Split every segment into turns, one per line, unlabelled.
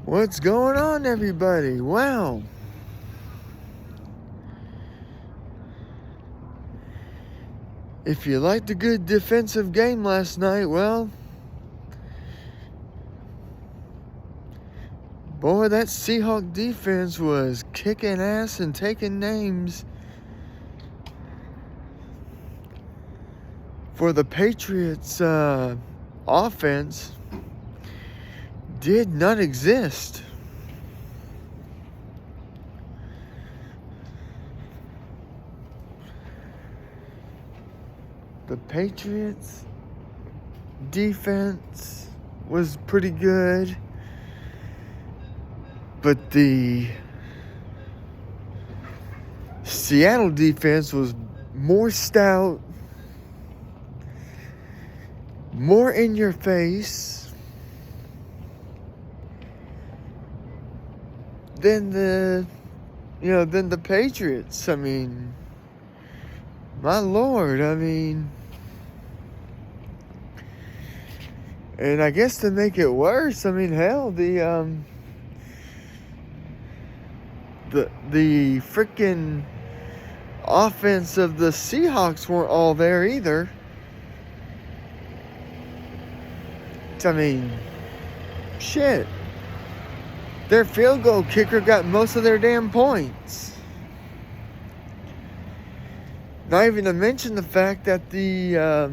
What's going on, everybody? Well, if you liked a good defensive game last night, well, boy, that Seahawk defense was kicking ass and taking names. For the Patriots, offense did not exist. The Patriots defense was pretty good, but the Seattle defense was more stout, more in your face than the Patriots. I mean, my Lord, and I guess to make it worse, hell, the freaking offense of the Seahawks weren't all there either. Shit. Their field goal kicker got most of their damn points. Not even to mention the fact that their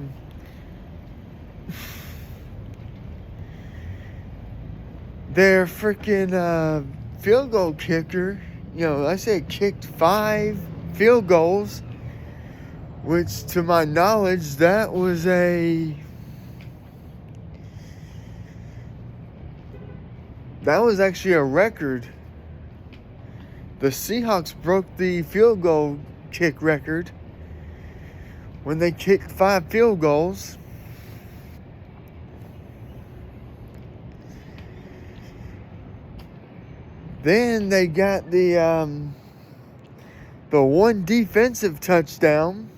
freaking field goal kicker, I said kicked 5 field goals, which to my knowledge, that was actually a record. The Seahawks broke the field goal kick record when they kicked 5 field goals. Then they got the one defensive touchdown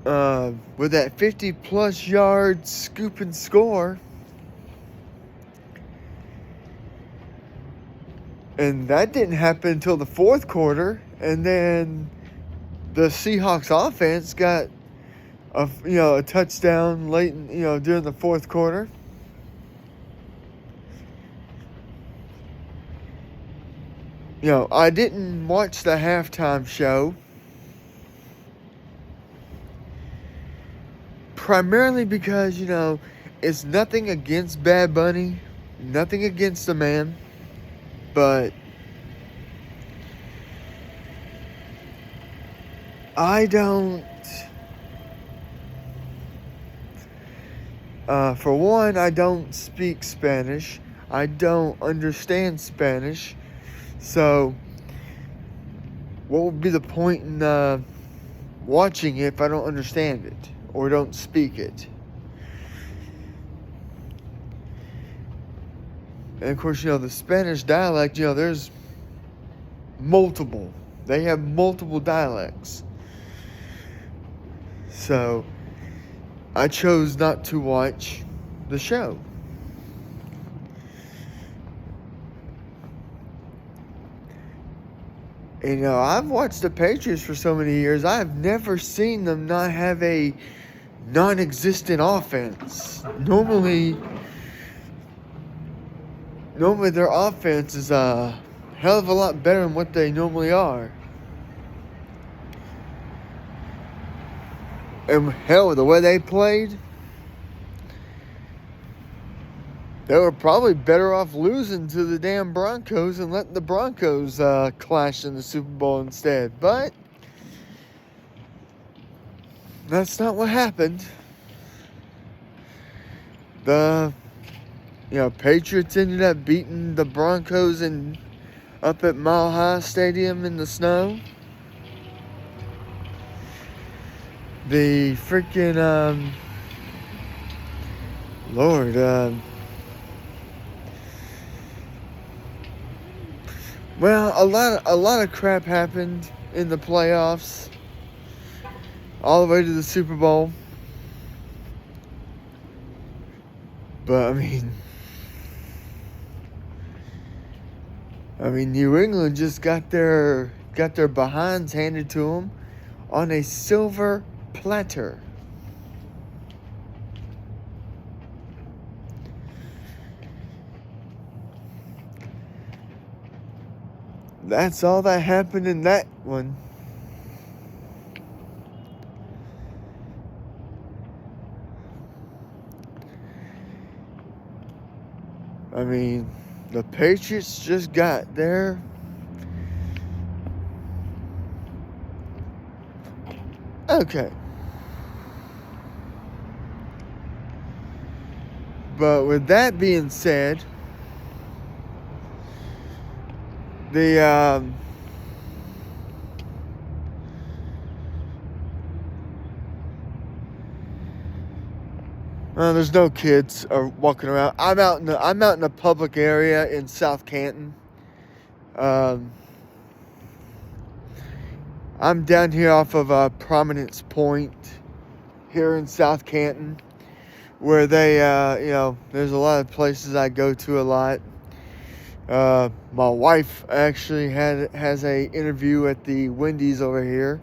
with that 50-plus yard scoop and score. And that didn't happen until the fourth quarter. And then the Seahawks offense got a touchdown late during the fourth quarter. I didn't watch the halftime show, primarily because, it's nothing against Bad Bunny, nothing against the man, but I don't, for one, I don't speak Spanish. I don't understand Spanish. So, what would be the point in watching it if I don't understand it or don't speak it? And of course, the Spanish dialect, there's multiple. They have multiple dialects. So, I chose not to watch the show. And, I've watched the Patriots for so many years. I've never seen them not have a non-existent offense. Normally their offense is a hell of a lot better than what they normally are. And hell, the way they played, they were probably better off losing to the damn Broncos and letting the Broncos clash in the Super Bowl instead. But that's not what happened. The Patriots ended up beating the Broncos up at Mile High Stadium in the snow. The freaking Lord, well, a lot of crap happened in the playoffs, all the way to the Super Bowl. But New England just got their behinds handed to them on a silver platter. That's all that happened in that one. The Patriots just got there. Okay. But with that being said, there's no kids walking around. I'm out in a public area in South Canton. I'm down here off of Prominence Point here in South Canton, where they, there's a lot of places I go to a lot. My wife actually has a interview at the Wendy's over here.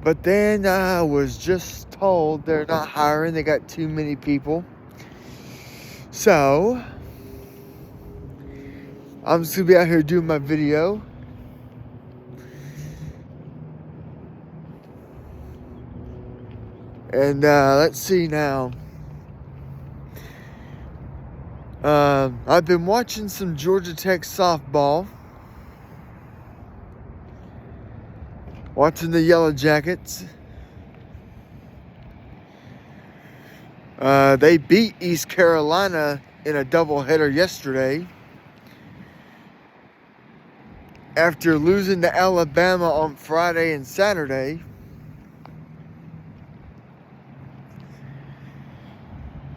But then I was just told they're not hiring. They got too many people. So I'm just going to be out here doing my video. And let's see now. I've been watching some Georgia Tech softball. Watching the Yellow Jackets. They beat East Carolina in a doubleheader yesterday, after losing to Alabama on Friday and Saturday.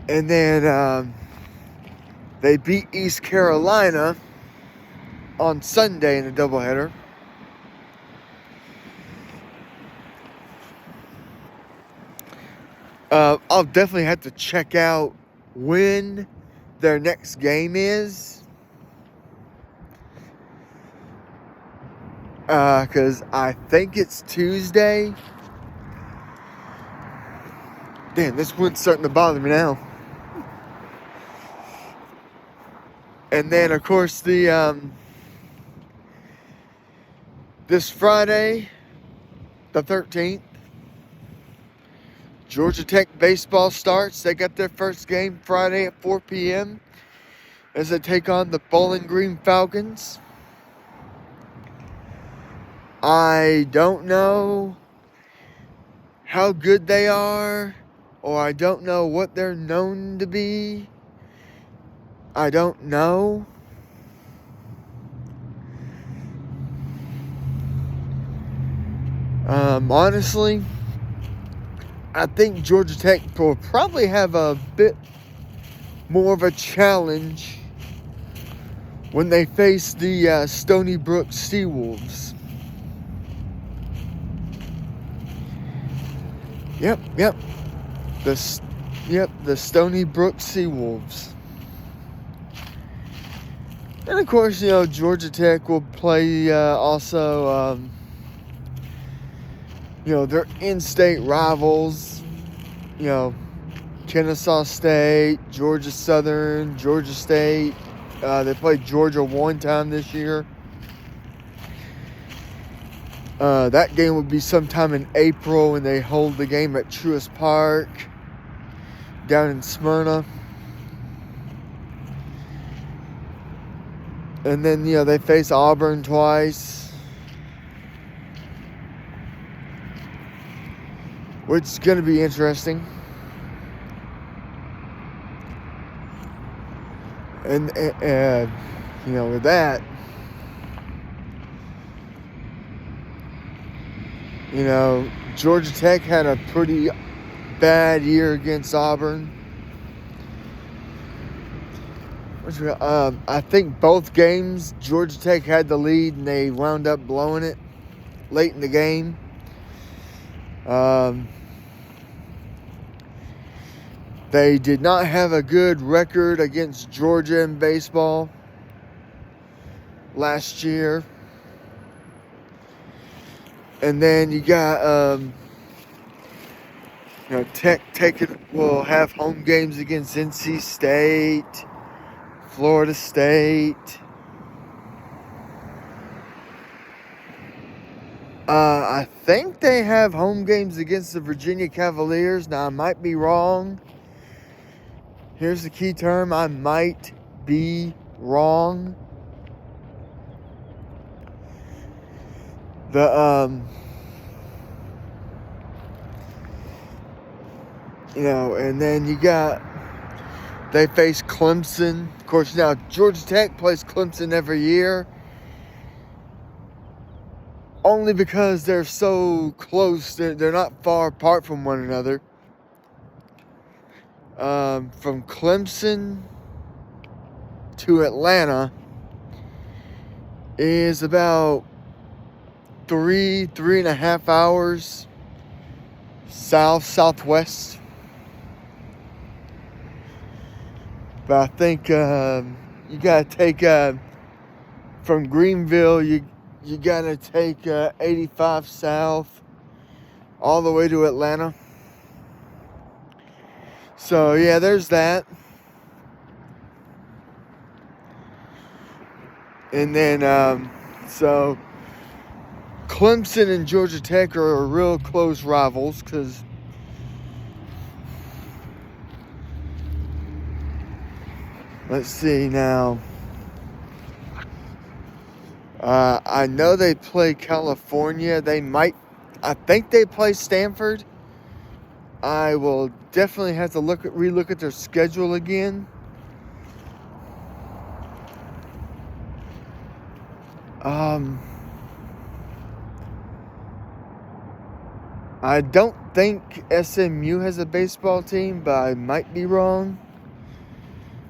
And then they beat East Carolina on Sunday in a doubleheader. I'll definitely have to check out when their next game is. Because I think it's Tuesday. Damn, this wind's starting to bother me now. And then, of course, this Friday, the 13th, Georgia Tech baseball starts. They got their first game Friday at 4 p.m. as they take on the Bowling Green Falcons. I don't know how good they are, or I don't know what they're known to be. I don't know. Honestly, I think Georgia Tech will probably have a bit more of a challenge when they face the Stony Brook Seawolves. Yep. The Stony Brook Seawolves. And of course, Georgia Tech will play also, their in-state rivals, Kennesaw State, Georgia Southern, Georgia State. They played Georgia one time this year. That game will be sometime in April when they hold the game at Truist Park down in Smyrna. And then, they face Auburn twice, which is going to be interesting. And with that, Georgia Tech had a pretty bad year against Auburn. I think both games, Georgia Tech had the lead and they wound up blowing it late in the game. They did not have a good record against Georgia in baseball last year. And then you got, Tech will have home games against NC State, Florida State. I think they have home games against the Virginia Cavaliers. Now, I might be wrong. Here's the key term. I might be wrong. And then they face Clemson. Of course, now Georgia Tech plays Clemson every year. Only because they're so close. They're not far apart from one another. From Clemson to Atlanta is about 3.5 hours southwest. But I think you gotta take from Greenville. You gotta take 85 south all the way to Atlanta. So yeah, there's that. And then so Clemson and Georgia Tech are real close rivals because let's see now. I know they play California. I think they play Stanford. I will definitely have to relook at their schedule again. I don't think SMU has a baseball team, but I might be wrong.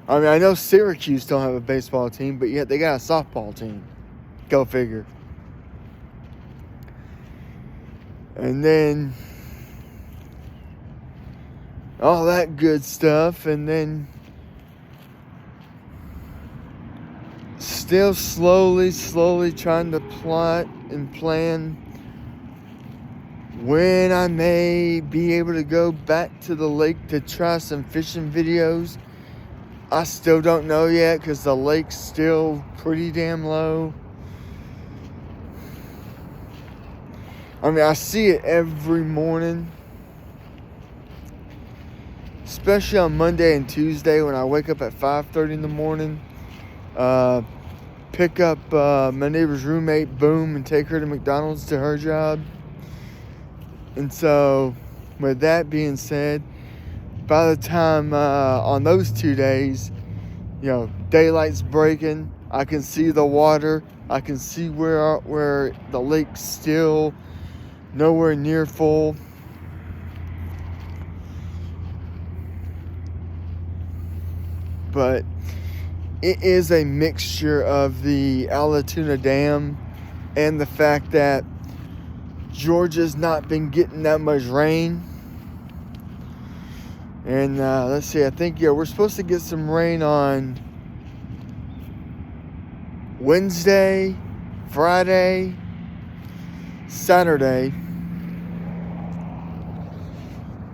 I mean, I know Syracuse don't have a baseball team, but yet they got a softball team. Go figure. And then all that good stuff. And then still slowly trying to plot and plan when I may be able to go back to the lake to try some fishing videos. I still don't know yet because the lake's still pretty damn low. I mean, I see it every morning, especially on Monday and Tuesday when I wake up at 5:30 in the morning, pick up my neighbor's roommate, boom, and take her to McDonald's to her job. And so, with that being said, by the time on those 2 days, daylight's breaking, I can see the water, I can see where the lake's still nowhere near full. But it is a mixture of the Allatoona Dam and the fact that Georgia's not been getting that much rain. And let's see, I think we're supposed to get some rain on Wednesday, Friday, Saturday.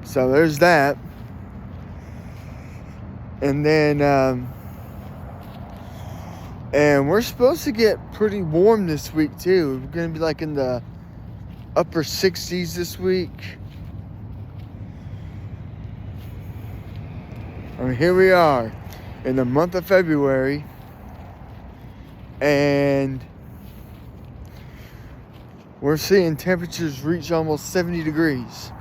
So there's that. And then and we're supposed to get pretty warm this week too. We're going to be like in the upper 60s this week. I mean, here we are in the month of February, and we're seeing temperatures reach almost 70 degrees.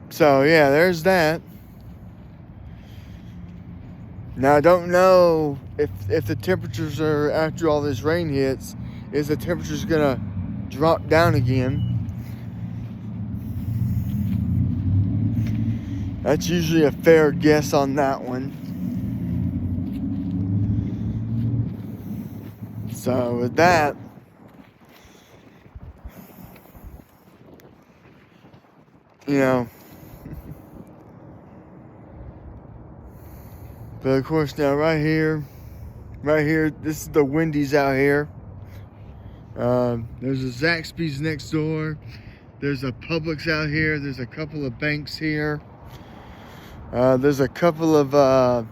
So yeah, there's that. Now I don't know if the temperatures are, after all this rain hits, is the temperatures gonna drop down again. That's usually a fair guess on that one. So with that, you know. But of course now right here, this is the Wendy's out here. There's a Zaxby's next door. There's a Publix out here. There's a couple of banks here. There's a couple of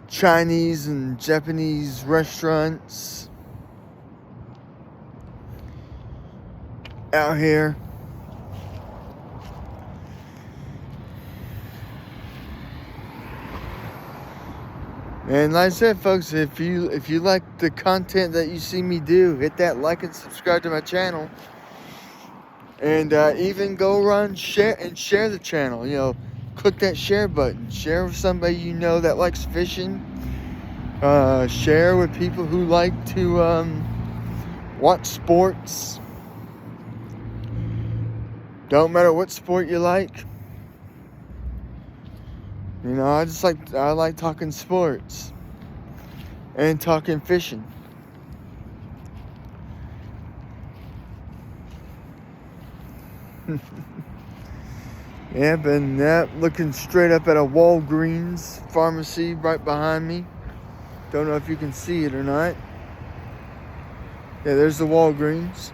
Chinese and Japanese restaurants out here. And like I said, folks, if you like the content that you see me do, hit that like and subscribe to my channel. And even go around share the channel. You know, click that share button. Share with somebody you know that likes fishing. Share with people who like to watch sports. Don't matter what sport you like. You know, I like talking sports and talking fishing. Yep, and that looking straight up at a Walgreens pharmacy right behind me. Don't know if you can see it or not. Yeah, there's the Walgreens.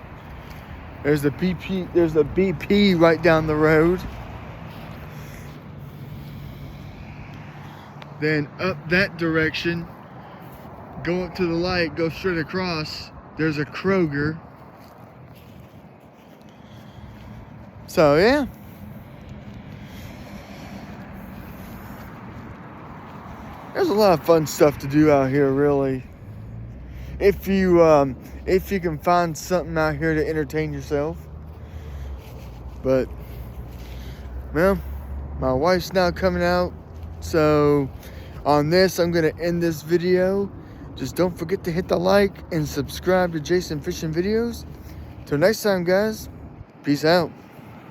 There's the BP. There's the BP right down the road. Then up that direction, go up to the light, go straight across. There's a Kroger. So yeah. There's a lot of fun stuff to do out here, really. If you can find something out here to entertain yourself. But, well, my wife's now coming out. So, on this, I'm going to end this video. Just don't forget to hit the like and subscribe to Jason Fishing Videos. Till next time, guys. Peace out.